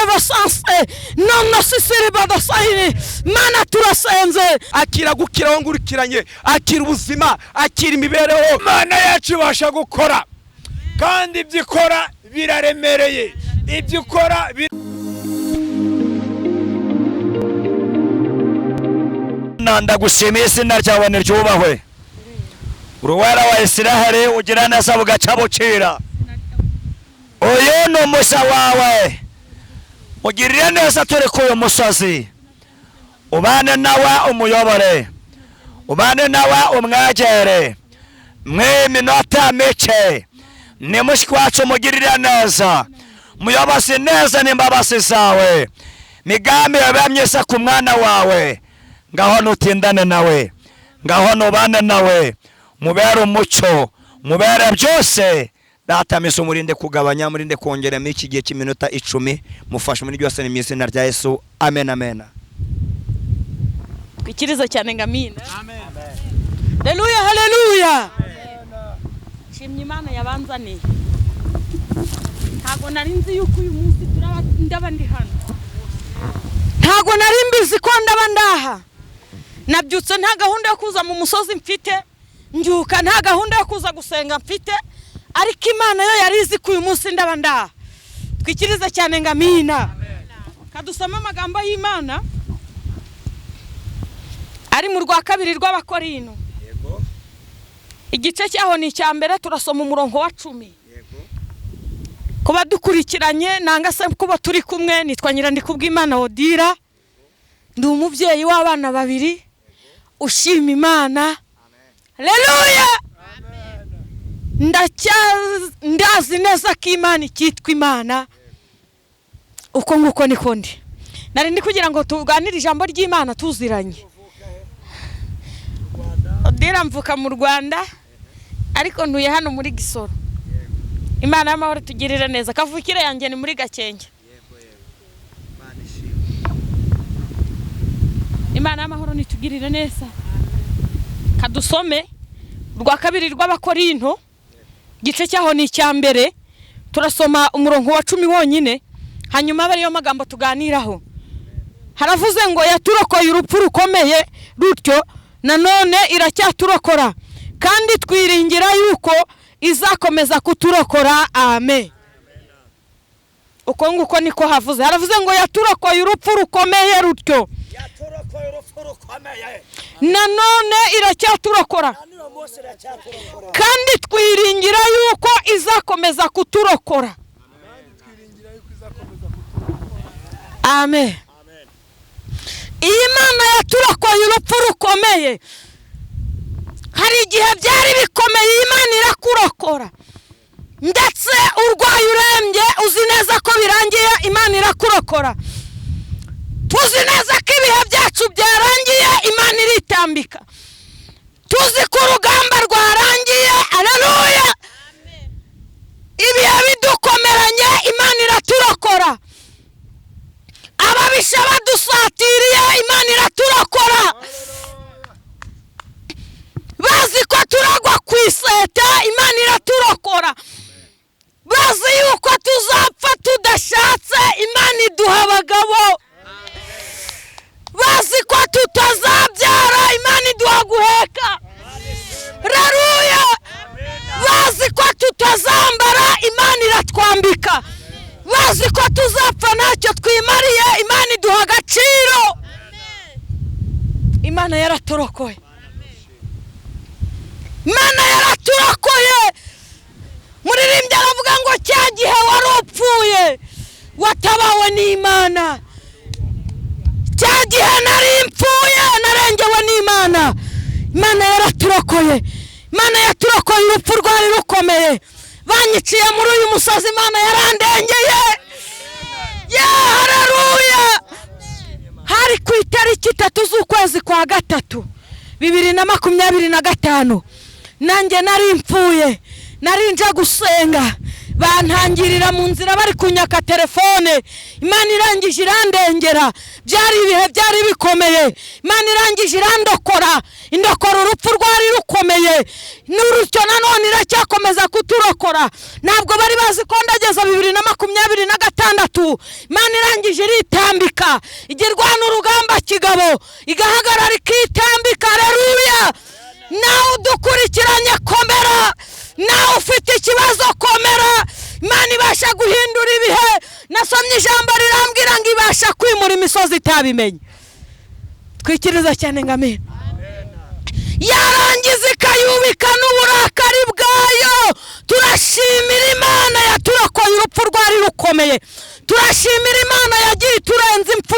reva sanse nono sisiri badasahini mana turasenze akira gukira wongurikiranye akira ubuzima akira imibereho Imana yacu ibasha gukora kandi ibyo ikora biraremereye ibyo ikora ndagushimiye izina ryawe niryubahwe uruwera wa Isiraheli ugira neza bugaca bucira uyu ni umusa wawe ugirire neza turi ku uyu musozi ubane nawe umuyobore ubane nawe umwegere mw'iminota mike ni mushiki wacu umugirire neza muyobozi neza n'imbabazi zawe migambi yawe myiza ku mwana wawe ngaho nutindane nawe ngaho nubane nawe mubere umuco mubere byose datamisa umurinde kugabanya murinde kongera muri iki gihe cy'iminota 10 mufashe muri byose ni izina rya Yesu amen amen kwikiriza cyane ngamina amen haleluya haleluya shimye Imana yabanzaniye ntago nari nzi yuko uyu munsi ndaba ndi hano ntago nari mbizi ko ndaba ndaha nabyutse nta gahunda yo kuza mu musozi mfite ndyuka nta gahunda yo kuza gusenga mfite ariko Imana yo yarizi ko uyu munsi ndaba ndaha twikiriza cyane ngamina kadusoma amagambo y'Imana ari mu rwa kabiri rw'abakorino yego igice cyaho ni cyambere turasoma umurongo wa 10 yego kuba dukurikiranye nanga se kuba turi kumwe nitwa Nyirandikubwimana Odira ndi umubyeyi w'abana babiri ushima Imana haleluya ndazi neza ko Imana ikitwa Imana uko nguko niko ndi nari ndi kugira ngo tuganire ijambo ry'Imana tuziranye Odira mvuka mu Rwanda ariko ntuye hano muri Gisoro Imana y'amahoro tugirire neza kavukire yanjye ni muri Gakenke Imana y'amahoro nitugirire neza kadusome rwa kabiri rw'abakorinto gice cyaho ni cyambere turasoma umurongo wa 10 wonyine hanyuma bari yo magambo tuganiraho haravuze ngo yaturokoye urupfu rukomeye rutyo nanone iracyaturokora kandi twiringira yuko izakomeza kuturokora amen uko nguko niko havuze haravuze ngo yaturokoye urupfu rukomeye rutyo nanone iracyaturokora kandi twiringira yuko izakomeza kuturokora amen iyi Mana yaturokoye urupfu rukomeye hari igihe byari bikomeye Imana irakurokora ndetse urwaye urembye uzi neza ko birangiye Imana irakurokora tuzi neza ko ibihe byacu byarangiye Imana iritambika tuzi ko urugamba rwarangiye haleluya ibihe bidukomeranye Imana iraturokora ababisha badusatiriye Imana iraturokora bazi ko turagwa kwiseta Imana iraturokora bazi yuko tuzapfa tudashatse Imana iduha abagabo bazi ko tutazabyara Imana iduha guheka haleluya bazi ko tutazambara Imana iratwambika bazi ko tuzapfa ntacyo twimariye Imana iduha agaciro Imana yaraturokoye Imana yaraturokoye muririmbye aravuga ngo cya gihe wari upfuye watabawe n'Imana cya gihe nari mpfuye narengewe n'Imana Imana yaraturokoye Imana yaturokoye urupfu rwari rukomeye banyiciye muri uyu musozi Imana yarandengeye haleluya hari ku itariki 3 z'ukwezi kwa gatatu 2025 nanjye nari mpfuye nari nje gusenga bantangirira mu nzira bari kunyaka telefone. Imana irangije irandengera. Byari ibihe byari bikomeye. Imana irangije irandokora. Indokora urupfu rwari rukomeye. N'urutyo nanone iracyakomeza kuturokora. Ntabwo bari bazi ko ndageza 2026. Imana irangije iritambika. Igirwana urugamba kigabo. Igahagarara ikitambika. Haleluya. Nawe udukurikiranye komera. Nawe ufite ikibazo komera. Imana ibasha guhindura ibihe. Nasomye ijambo rirambwira ngo ibasha kwimura imisozi itabimenye. Twikiriza cyane ngamena. Yarangiza ikayubika n'uburakari bwayo. Turashimira Imana yaturokoye urupfu rwari rukomeye. Turashimira Imana yagiye turenza impfu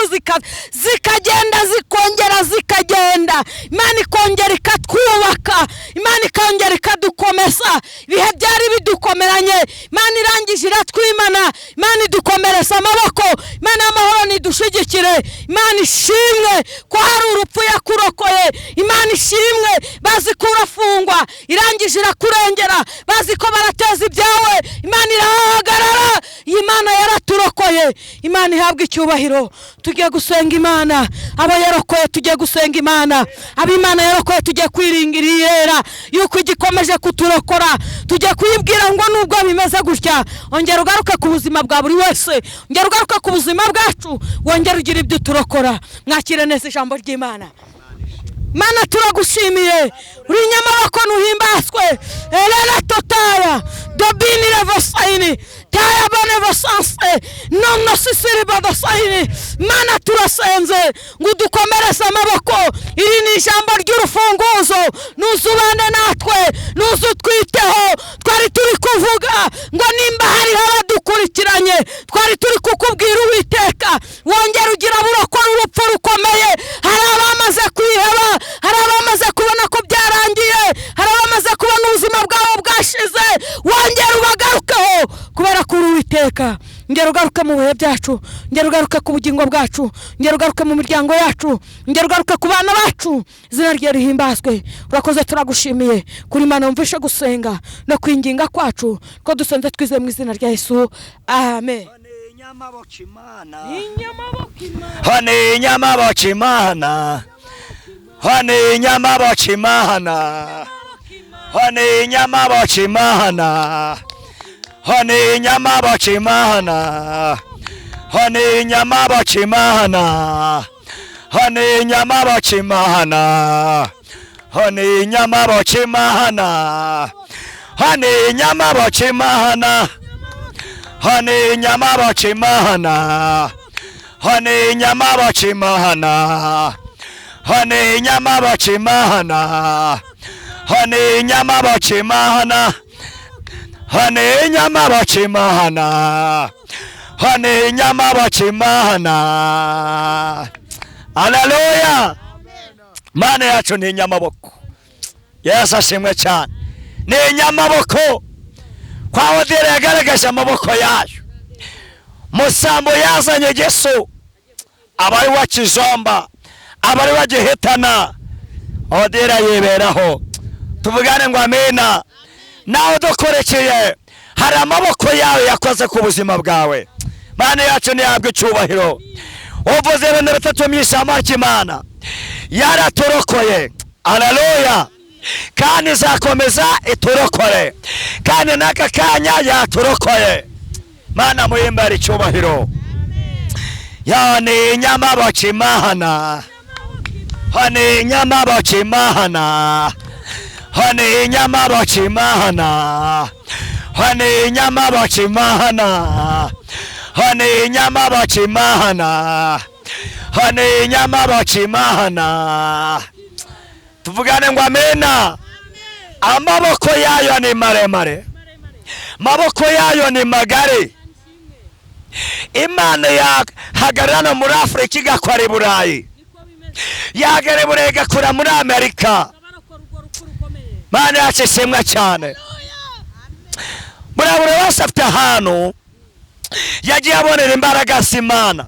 zikagenda zikongera zikagenda. Imana ikongera ikatwubaka. Imana ikongera ikadukomeza. Ibihe byari bidukomeranye. Imana irangije iratwimana. Imana idukomereza amaboko. Imana y'amahoro nidushigikire. Imana ishimwe ko hari urupfu yakurokoye. Imana ishimwe bazi ko urafungwa. Irangije irakurengera. Bazi ko barateza ibyawe. Imana irahagarara. Imana yaraturokoye. Imana ihabwa icyubahiro. Tugiye gusenga Imana. Abo yarokoye tugiye gusenga Imana. Abo Imana yarokoye tugiye kwiringira iyera yuko igikomeje kuturokora. Tugiye kuyibwira ngo nubwo bimeze gutya, ongera ugaruke ku buzima bwa buri wese. Ongera ugaruke ku buzima bwacu. Wongera ugira ibyo turokora. Mwakire neza ijambo ry'Imana. Mana turagushimiye. Uri nyamaboko nuhimbaswe. Elena totaya. Dobini levosaini. Taya bone vosanse. Nono sisiri badasaini. Mana turasenze. Ngudukomereze amaboko. Iri ni ijambo ry'urufunguzo. Nuzubane natwe. Nuzutwiteho. Twari turi kuvuga ngo nimba hari abadukurikiranye. Twari turi kukubwira Uwiteka. Wongera ugira burokora urupfu rukomeye. Hari abamaze kwiheba. Hari abamaze kubona ko byarangiye. Hari abamaze kubona ubuzima bwabo bwashize. Wongera ubagarukeho kubera ko Uwiteka. Ngera ugaruke mu bihe byacu. Ngera ugaruke ku bugingo bwacu. Ngera ugaruke mu miryango yacu. Ngera ugaruke ku bana bacu. Izina rye rihimbazwe. Urakoze turagushimiye. Kuri Imana umvishe gusenga no kwinginga kwacu. Ko dusenze twize mu izina rya Yesu. Amen. Inyamaboko Imana. Inyamaboko Imana. Hone inyamaboko Imana. Hone inyamaboko Imana. Hone inyamaboko Imana. Hone inyamaboko Imana. Hone inyamaboko Imana. Hone inyamaboko Imana. Hone inyamaboko Imana. Hone inyamaboko Imana. Hone inyamaboko Imana. Hone inyamaboko Imana. Hone inyamaboko Imana. Hone inyamaboko Imana. Hone inyamaboko Imana. Haleluya. Mana yacu ni inyamaboko. Yesu ashimwe cyane. Ni inyamaboko. Kwa Odile yagaragaje amaboko yayo. Musambo yazanye Yesu. Abari wa Kizomba. Abari wa Gihitana. Odile yiberaho. Tuvugane ngo amena. Nawe dukorekeye. Hari amaboko yawe yakoze ku buzima bwawe. Mana yacu nihabwe icyubahiro. Uvuze ibintu bitatu mu ijambo ry'Imana. Yaraturokoye. Haleluya. Kandi izakomeza iturokore. Kandi n'aka kanya yaturokoye. Mana muhimbare icyubahiro. Yone inyamaboko Imana. Hone inyamaboko Imana. Hone inyamaboko Imana. Hone inyamaboko Imana. Hone inyamaboko Imana. Hone inyamaboko Imana. Tuvugane ngo amena. Amaboko yayo ni maremare. Maboko yayo ni magari. Imana yahagarana muri Afrika igakora i Burayi. Yagera i Burayi igakora muri Amerika. Mana yacu ishimwe cyane. Buri wese afite ahantu yagiye abonera imbaraga z'Imana.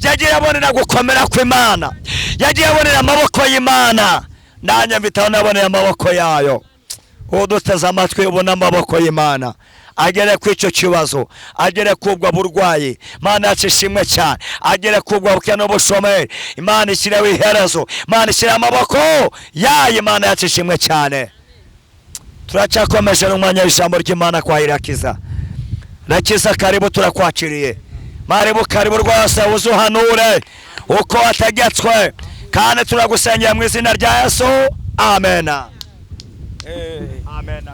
Yagiye abonera gukomera kw'Imana. Yagiye abonera amaboko y'Imana. Nanjye mbitaho nabonera amaboko yayo. Uduteze amatwi ubona amaboko y'Imana. agere ku icyo kibazo, agere kubwo burwayi. Imana yacu ishimwe cyane, agere kubwo bukene n'ubushomeri. Imana ishyireho iherezo, Imana ishyire amaboko yayo. Imana yacu ishimwe cyane. Turacyakomeje n'umwanya w'ijambo ry'Imana kwa Irakiza. Rakiza, karibu, turakwakiriye. Karibu rwose uzuhanure uko wategetswe, kandi turagusengera mu izina rya Yesu. Amen. Amen.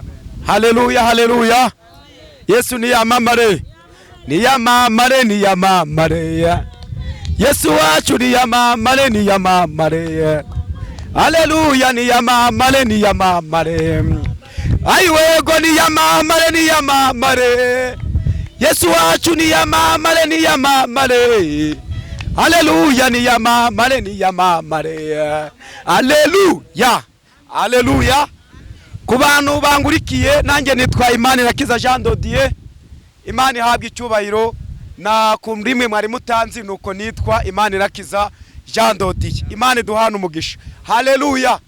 Haleluya, haleluya. Yesu niyamamare, niyamamare, niyamamare. Yesu wacu niyamamare, niyamamare. Haleluya, niyamamare, niyamamare. Aiwego niyamamare, niyamamare. Yesu wacu niyamamare, niyamamare. Haleluya, niyamamare, niyamamare. Haleluya, haleluya. Ku bantu bangurikiye, nanjye nitwa Imanirakiza Jean Dodier. Imana ihabwa icyubahiro, na kumrimwe mwari mutanzi nuko nitwa Imanirakiza Jean Dodier. Imana iduhana umugisha. Haleluya.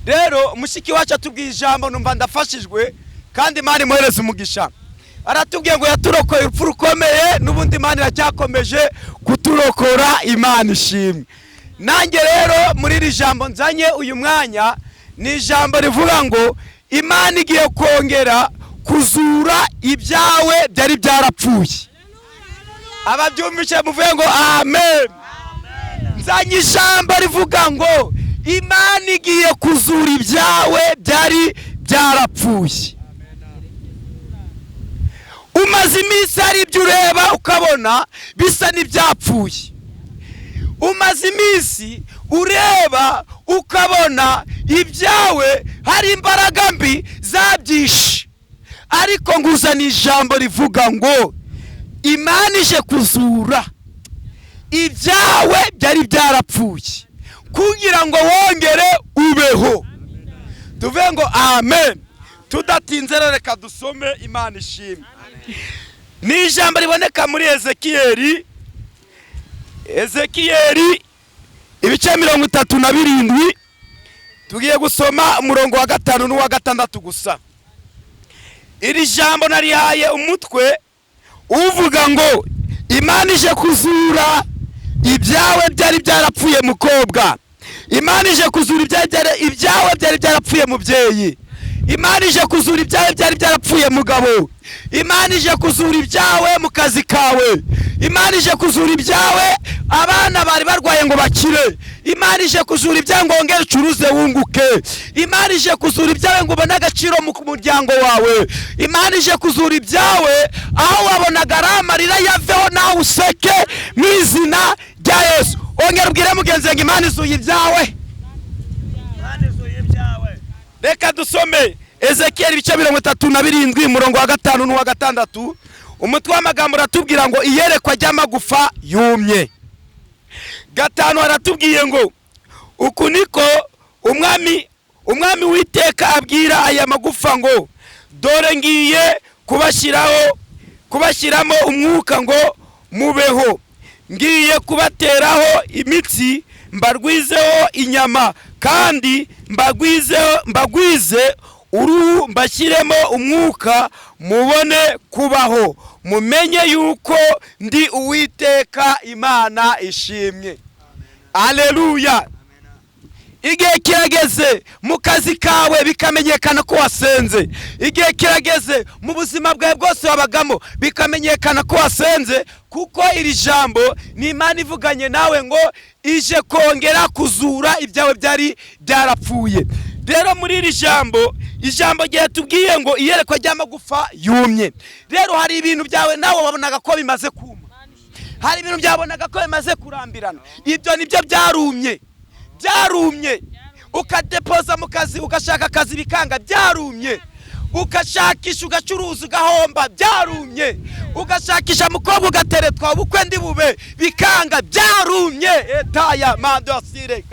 Rero mushiki wacu atubwiye ijambo, numva ndafashijwe, kandi Imana imuhereza umugisha. Aratubwiye ngo yaturokoye urupfu rukomeye, n'ubundi Imana iracyakomeje kuturokora. Imana ishimwe. Nanjye rero muri iri jambo nzanye uyu mwanya, ni ijambo rivuga ngo Imana igiye kongera kuzura ibyawe byari byarapfuye. Ababyumvise muvuye ngo amen. Nzanye ijambo rivuga ngo Imana igiye kuzura ibyawe byari byarapfuye. Umaze iminsi hari ibyo ureba ukabona bisa n'ibyapfuye. Umaze iminsi ureba ukabona ibyawe hari imbaraga mbi zabyishe, ariko nguzana ijambo rivuga ngo Imana ije kuzura ibyawe byari byarapfuye kugira ngo wongere ubeho. Tuvuge ngo amen. Tudatinze reka dusome. Imana ishimwe. Ni ijambo riboneka muri Ezekiyeli ibice 37. Tugiye gusoma umurongo wa 5 n'uwa 6 gusa. Iri jambo narihaye umutwe uvuga ngo Imana ije kuzura ibyawe byari byarapfuye mukobwa. Imana ije kuzura ibyawe byari byarapfuye mubyeyi. Imana ije kuzura ibyawe byari byarapfuye mugabo. Imana ije kuzura ibyawe mu kazi kawe. Imana ije kuzura ibyawe abana bari barwaye ngo bakire. Imana ije kuzura ibyawe ngo wongere ucuruze wunguke. Imana ije kuzura ibyawe ngo ubone agaciro mu muryango wawe. Imana ije kuzura ibyawe aho wabonaga ari amarira yaveho nawe useke mu izina rya Yesu. Ongera ubwire mugenzi ngo Imana izuye ibyawe. Reka dusome Ezekiyeli ibice 37 umurongo wa 5 n'uwa 6. Umutwe w'amagambo uratubwira ngo iyerekwa ry'amagufa yumye. 5 aratubwiye ngo uku niko umwami witeka abwira aya magufa ngo dore ngiye kubashyiramo umwuka ngo mubeho, ngiye kubateraho imitsi, mbarwizeho inyama, kandi mbagwize uruhu, mbashyiremo umwuka, mubone kubaho, mumenye yuko ndi Uwiteka Imana ishimye. Haleluya. Igihe kirageze mu kazi kawe bikamenyekana ko wasenze. Igihe kirageze mu buzima bwawe bwose wabagamo bikamenyekana ko wasenze, kuko iri jambo ni Imana ivuganye nawe ngo ije kongera kuzura ibyawe byari byarapfuye. Rero muri iri ijambo gihe tubwiye ngo iyerekwa ry'amagufa yumye. Rero hari ibintu byawe nawe wabonaga ko bimaze kuma. Hari ibintu byabonaga ko bimaze kurambirana. Ibyo nibyo byarumye. Ukadepoza mu kazi, ugashaka akazi bikanga, byarumye. Ugashakisha ugacuruza ugahomba, byarumye. Ugashakisha mukobwa ugateretwa ubukwe ndi bube bikanga, byarumye. Etaya mando asire.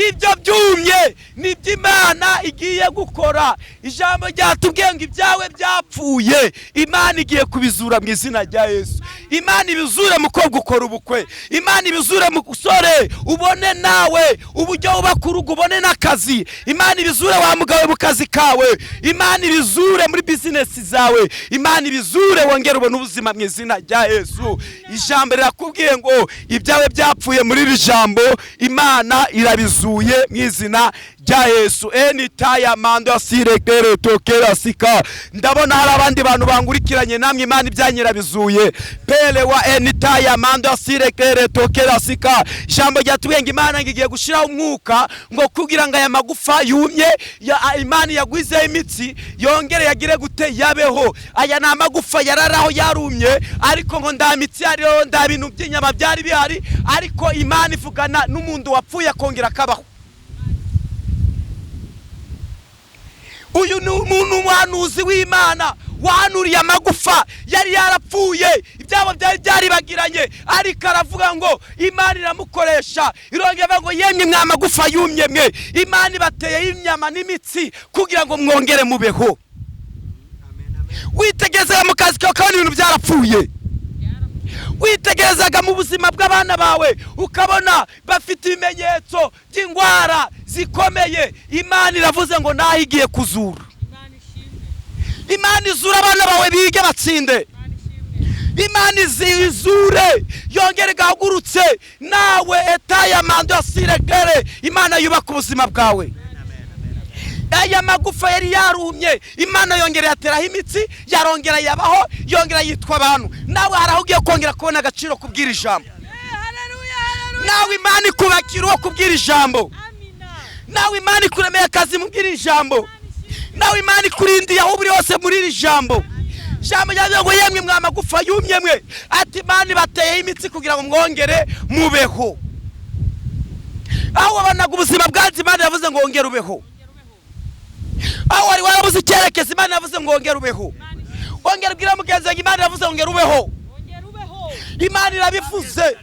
Ibyo byumye nibyo Imana igiye gukora. Ijambo ryatubwiye ngo ibyawe byapfuye Imana igiye kubizura mu izina rya Yesu. Imana ibizure mukobwa ukora ubukwe. Imana ibizure musore ubone nawe uburyo ubaka urugo, ubone n'akazi. Imana ibizure wa mugabo mu kazi kawe. Imana ibizure muri bizinesi zawe, Imana ibizure wongere ubone ubuzima mu izina rya Yesu. Ijambo rirakubwiye ngo ibyawe byapfuye muri iri jambo Imana irabizuye mu izina rya Yesu. Enitaya mando asirekere tokera sika. Ndabona hari abandi bantu bangurikiranye namwe Imana ibyanyirabizuye. Pele wa enitaya mando asirekere tokera sika. Ijambo ryatubwiye ngo Imana ngiye gushiraho umwuka ngo kugira ngo aya magufa yumye Imana yagwize imitsi yongere yagire gute yabeho. Aya na magufa yararaho yarumye ariko ngo nda mitsi ariho nda bintu by'inyama byari bihari, ariko Imana ivugana n'umuntu wapfuye akongera akabaho. Uyu ni umuntu umuhanuzi w'Imana wahanuriye amagufa yari yarapfuye, ibyabo byari byaribagiranye, ariko aravuga ngo Imana iramukoresha. Irongera ngo yemwe mwa magufa yumye mwe, Imana ibateye inyama n'imitsi kugira ngo mwongere mubeho. Witegerezaga mu kazi kawe ukabona ibintu byarapfuye, witegerezaga mu buzima bw'abana bawe ukabona bafite ibimenyetso by'indwara zikomeye, Imana iravuze ngo naho igiye kuzura. Imana izura abana bawe bige batsinde, Imana izizure yongere gahagurutse nawe etaya mando asirekere, Imana yubaka ubuzima bwawe. Aya magufa yari yarumye, Imana yongera yateraho imitsi, yarongera yabaho, yongera yitwa abantu. Nawe harahugiye kongera kubona agaciro kubwira ijambo. Nawe Imana ikubakira uwo kubwira ijambo. Nawe Imana ikuremeye akazi mubwira ijambo. Nawe Imana ikurindiye aho buri hose muri iri jambo. Jambo ryavuze ngo yemwe mwa magufa yumye mwe, ati Imana bateye imitsi kugira ngo mwongere mubeho. Aho wabanaga ubuzima bwanze, Imana yavuze ngo wongere ubeho. Aho wari warabuze icyerekezo, Imana yavuze ngo wongere ubeho. Wongere ubwira mugenzi wawe, Imana yavuze ngo wongere ubeho. Imana irabivuze.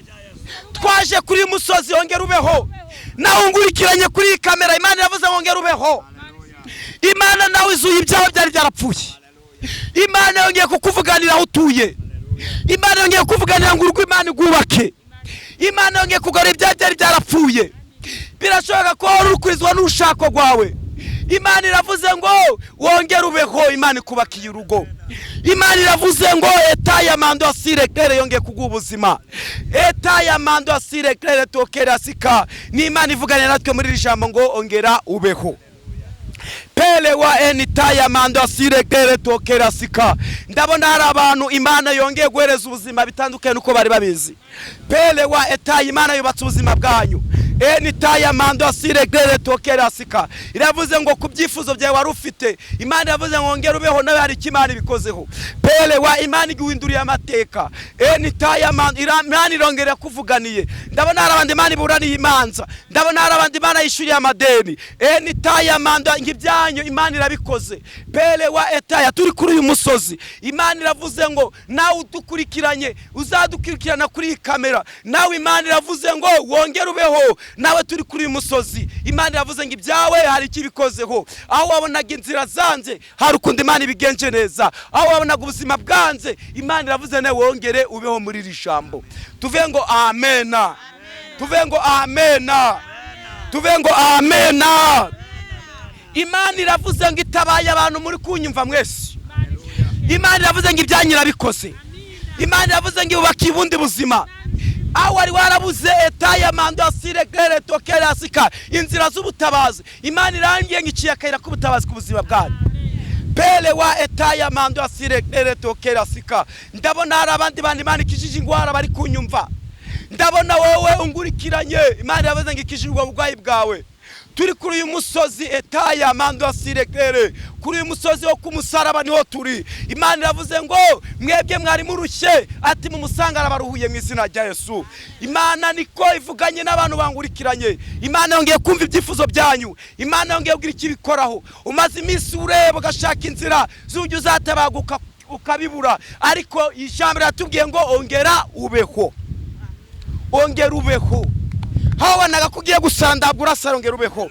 Twaje kuri musozi wongere ubeho. Nawe ungurikiranye kuri kamera, Imana yavuze ngo wongere ubeho. Imana nawe izuye ibyawe byari byarapfuye. Imana yongeye kukuvuganira aho utuye. Imana yongeye kukuvuganira ngo urugo Imana igubake. Imana yongeye kugarura ibyawe byari byarapfuye. Birashoboka ko urukurizwa n'urushako rwawe. Imana iravuze ngo wongere ubeho, Imana ikubakiye urugo. Imana iravuze ngo etaya mando asirekere yongeye kuguha ubuzima. Etaya mando asirekere tokera sika. Ni Imana ivugana natwe muri iri jambo ngo ongera ubeho. Pele wa enitaya mando asirekere tokera sika. Ndabona hari abantu Imana yongeye guhereza ubuzima bitandukanye nuko bari babizi. Pele wa etaya, Imana yubatse ubuzima bwanyu. Enitaya mando asirekere tokera sika. Iravuze ngo kubyifuzo byawe wari ufite, Imana yavuze ngo ongera ubeho, nawe hari ikimana bikozeho. Pele wa Imana igihinduriye amateka. Enitaya mando, Imana irongera kuvuganiye. Ndabona hari abandi Imana iburaniye imanza. Ndabona hari abandi Imana yishuriye amadeni. Enitaya mando ngibyanyu Imana irabikoze. Pele wa etaya, turi kuri uyu musozi, Imana iravuze ngo nawe udukurikiranye uzadukurikirana kuri kamera. Nawe Imana iravuze ngo wongere ubeho, nawe turi kuri uyu musozi. Imana iravuze ngo ibyawe hari ikibikozeho. Aho wabonaga inzira zanze, hari ukundi Imana ibigenje neza. Aho wabonaga ubuzima bwanze, Imana iravuze nawe wongere ubeho muri iri jambo. Tuvuge ngo amena. Tuvuge ngo amena. Tuvuge ngo amena. Imana iravuze ngo itabaye abantu muri kunyumva mwese. Imana iravuze ngo ibyanyira bikoze. Imana iravuze ngo ubaki ubundi buzima. Aho wari warabuze etaya mando asirekere tokera sika, inzira z'ubutabazi, Imana irangiye ngo iciye akayira k'ubutabazi ku buzima bwanyu. Pele wa etaya mando asirekere tokera sika. Ndabona hari abandi bandi Imana ikijije ingwara bari kunyumva. Ndabona wowe ungurikiranye, Imana iravuze ngo ikijije ubugwayi bwawe. Turi kuri uyu musozi etaya mando asirekere, kuri uyu musozi wo kumusaraba niho turi. Imana iravuze ngo mwebwe mwari murushye, ati mu musanga arabaruhuye mu izina rya Yesu. Imana niko ivuganye n'abantu bangurikiranye. Imana yongeye kumva ibyifuzo byanyu. Imana yongeye kugira ikibikoraho. Umaze iminsi ureba ugashaka inzira z'ujya uzatabaguka ukabibura, ariko ijambo ratubwiye ngo ongera ubeho. Ongera ubeho. Aho wanaga kugiye gusandagura sarongera ubeho.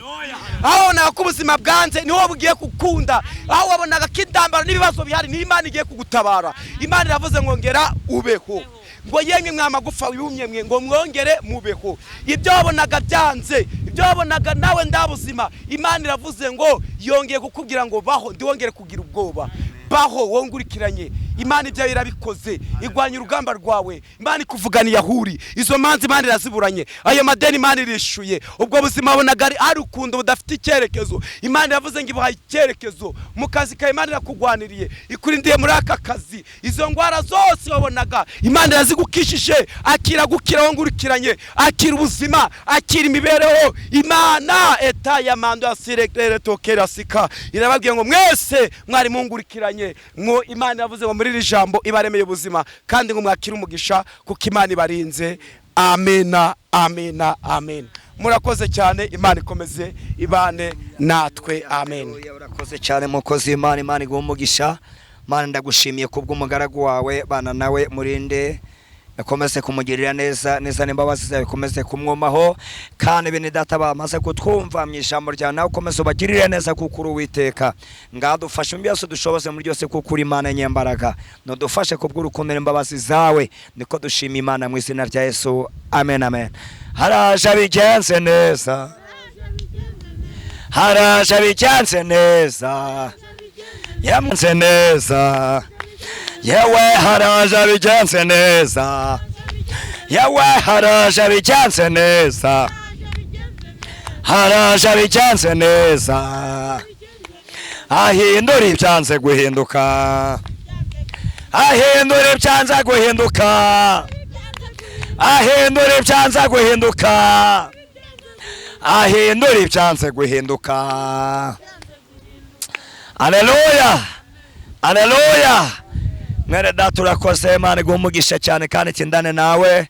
Aho wanaga kubuzima bwanze niho bugiye kukunda. Aho wabonaga kidambara n'ibibazo bihari, ni Imana igiye kugutabara. Imana iravuze ngo ngera ubeho. ngo yemwe mwamagufa yumye mwe ngo mwongere mubeho. Ibyo wabonaga byanze, ibyo wabonaga nawe ndabuzima, Imana iravuze ngo yongeye kukubwira ngo baho, ndiwongere kugira ubwoba. Baho wongurikiranye. Imana ibyo irabikoze, igwanya urugamba rwawe. Imana ikuvuganiye ahuri, izo manzi Imana iraziburanye, ayo madeni Imana irishuye. Ubwo buzima bonaga ari ukundo budafite icyerekezo, Imana yavuze ngo ibaha icyerekezo. Mu kazi ka Imana irakugwaniriye, ikurindiye muri aka kazi. Izo ngwara zose wabonaga Imana yazigukishije. Akira gukira wongurikiranye, akira ubuzima, akira imibereho. Imana eta ya mando ya sirekere tokera sika irababwiye ngo mwese mwari mungurikiranye, ngo Imana yavuze ngo muri iri jambo ibaremeye ubuzima kandi ngo mwakire umugisha kuko Imana ibarinze. Amena, amena, amen. Murakoze cyane, Imana ikomeze ibane natwe. Amen. Urakoze cyane mukozi Imana, Imana iguha umugisha. Mana ndagushimiye kubw'umugaragu wawe, bana nawe murinde, komeze kumugirira neza n'imbabazi zawe komeze kumwomaho, kandi bene data bamaze kutwumva mu ijambo rya nawe komeze ubagirire neza kuko uri Uwiteka. Ngadufashe byose dushoboze muri byose kuko uri Imana nyembaraga. Nodufashe kubw'urukundo n'imbabazi zawe, niko dushima Imana mu izina rya Yesu. Amen, amen. Haraje bigenze neza, haraje bigenze neza, yamunze neza, yewe haraje bigenze neza, yewe haraje bigenze neza, haraje bigenze neza, ahindura ibyanze guhinduka, ahindura ibyanze guhinduka, ahindura ibyanze guhinduka, ahindura ibyanze guhinduka. Haleluya, haleluya. Mwere data urakoze, Imana iguha umugisha cyane kandi kindane nawe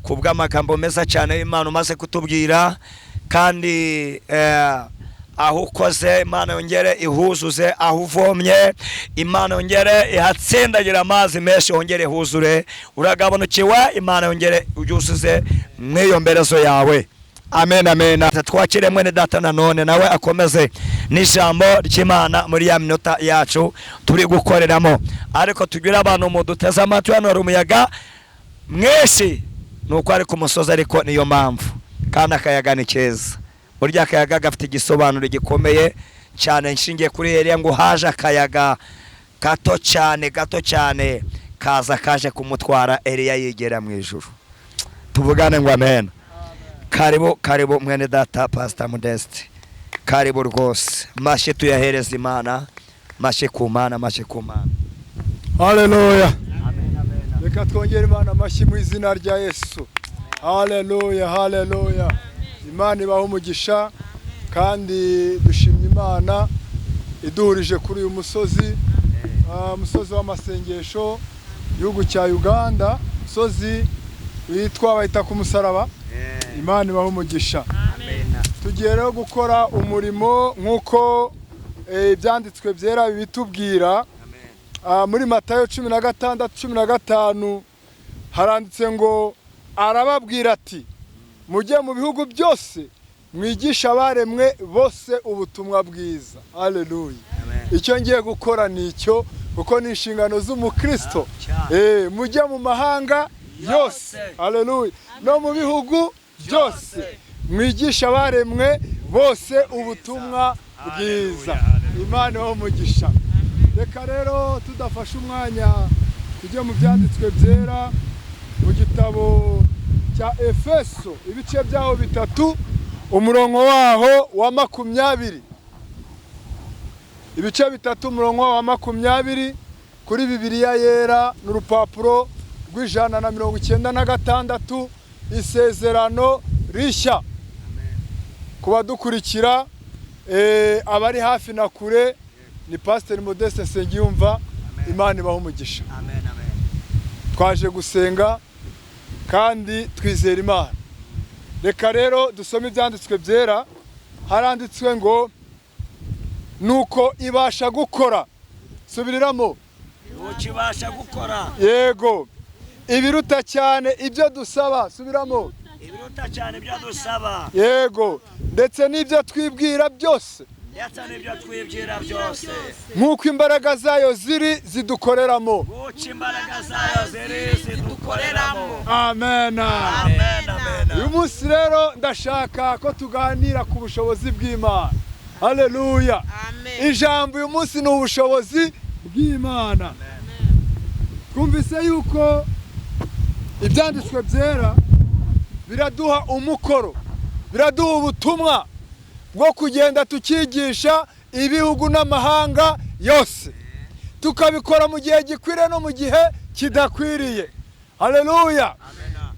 kubw'amagambo meza cyane Imana umaze kutubwira, kandi aho ukoze Imana yongere ihuzuze, aho uvomye Imana yongere ihatsindagira amazi menshi yongere ihuzure, uragabanukiwe Imana yongere ujuzuze mwiyomberezo yawe. Amen, amen. Twakire mwene data nanone nawe akomeze n'ijambo ry'Imana muri ya minota yacu turi gukoreramo, ariko tugira abantu mu duteza amatwi hano umuyaga mwese nuko ari ku musozi, ariko niyo mpamvu kandi akayaga ni keza. Burya akayaga gafite igisobanuro gikomeye cyane, nshingiye kuri Eliya ngo haje akayaga gato cyane kaza kaje kumutwara Eliya yigera mu ijuru. Tuvugane ngo amen. Karibu mwene data Pastor Modeste, karibu rwose. Mashi tuyahereza Imana, mashi ku Mana, mashi ku Mana. Haleluya. Amen, amen. Reka twongere Imana mashi mu izina rya Yesu. Haleluya, haleluya. Imana ibaho umugisha, kandi dushimye Imana iduhurije kuri uyu musozi, musozi w'amasengesho igihugu cya Uganda, musozi witwa bahita ku musaraba. Imana ibaho umugisha. Tugiye rero gukora umurimo nk'uko ibyanditswe byera bitubwira. Muri Matayo 16:15 haranditse ngo arababwira ati mujye mu bihugu byose mwigisha abaremwe bose ubutumwa bwiza. Haleluya. Icyo ngiye gukora nicyo, kuko ni inshingano z'umukristo. Mujye mu mahanga yose, haleluya, no mu bihugu byose mwigisha abaremwe bose ubutumwa bwiza. Imana ibaho umugisha. Reka rero tudafashe umwanya tujye mu byanditswe byera mu gitabo cya Efeso, ibice byaho 3, umurongo waho wa 20. Ibice 3 umurongo wa 20 kuri Bibiliya yera n'urupapuro rw'196, isezerano rishya. Kuba dukurikira abari hafi na kure, ni Pastor Modeste Nsengiyumva. Imana ibaho umugisha. Amen, amen. Twaje gusenga kandi twizera Imana. Reka rero dusome ibyanditswe byera. Haranditswe ngo nuko ibasha gukora. Subiriramo. Ukibasha gukora. Yego. Ibiruta cyane ibyo dusaba. Subiramo. Ibiruta cyane ibyo dusaba. Yego. Ndetse n'ibyo twibwira byose. ndetse n'ibyo twibwira byose nk'uko imbaraga zayo ziri zidukoreramo. guca imbaraga zayo ziri zidukoreramo. Amen. Amen, amen. Uyu munsi rero ndashaka ko tuganira ku bushobozi bw'Imana. Haleluya. Ijambo uyu munsi ni ubushobozi bw'Imana. Twumvise yuko ibyanditswe byera biraduha umukoro, biraduha ubutumwa bwo kugenda tukigisha ibihugu n'amahanga yose, tukabikora mu gihe gikwiriye no mu gihe kidakwiriye. Haleluya.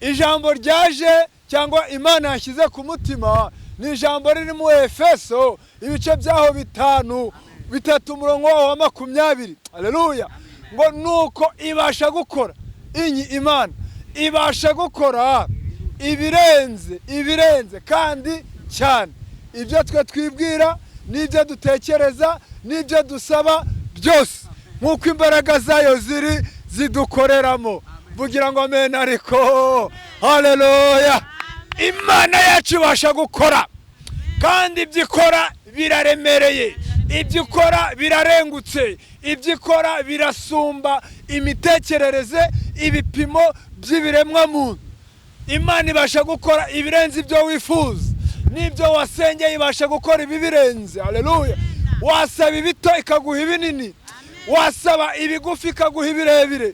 Ijambo ryaje cyangwa Imana yashyize ku mutima ni ijambo riri mu Efeso ibice byaho 5:3 umurongo wa 20. Haleluya. Ngo nuko ibasha gukora Imana ibasha gukora ibirenze kandi cyane ibyo twe twibwira n'ibyo dutekereza n'ibyo dusaba byose, nk'uko imbaraga zayo ziri zidukoreramo. Vugira ngo amen. Ariko haleluya, Imana yacu ibasha gukora kandi ibyo ikora biraremereye, ibyo ikora birarengutse, ibyo ikora birasumba imitekerereze, ibipimo by'ibiremwa muntu. Imana ibasha gukora ibirenze ibyo wifuza n'ibyo wasengeye, ibasha gukora ibibirenze. Haleluya. Wasaba ibito ikaguha ibinini, wasaba ibigufi ikaguha ibirebire,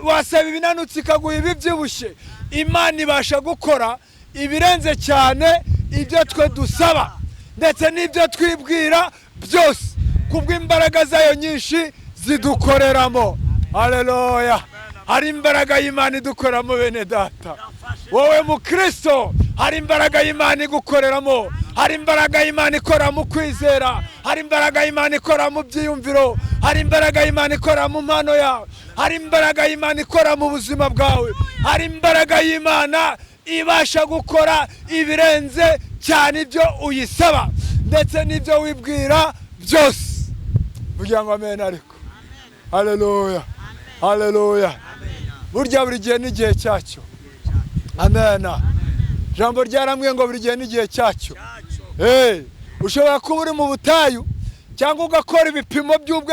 wasaba ibinanutse ikaguha ibibyibushye. Imana ibasha gukora ibirenze cyane ibyo twe dusaba ndetse n'ibyo twibwira byose, kubw'imbaraga zayo nyinshi zidukoreramo. Haleluya. Hari imbaraga y'Imana idukoreramo bene data. Wowe mu Kristo hari imbaraga y'Imana igukoreramo, hari imbaraga y'Imana ikora mu kwizera, hari imbaraga y'Imana ikora mu byiyumviro, hari imbaraga y'Imana ikora mu mpano yawe, hari imbaraga y'Imana ikora mu buzima bwawe, hari imbaraga y'Imana ibasha gukora ibirenze cyane ibyo uyisaba ndetse n'ibyo wibwira byose. Vugira ngo amen. Ariko haleluya, haleluya. Burya buri gihe n'igihe cyacyo. Amen. Jambo ryaramwe ngo buri gihe n'igihe cyacyo. Ushobora kuba uri mu butayu cyangwa ugakora ibipimo by'ubwe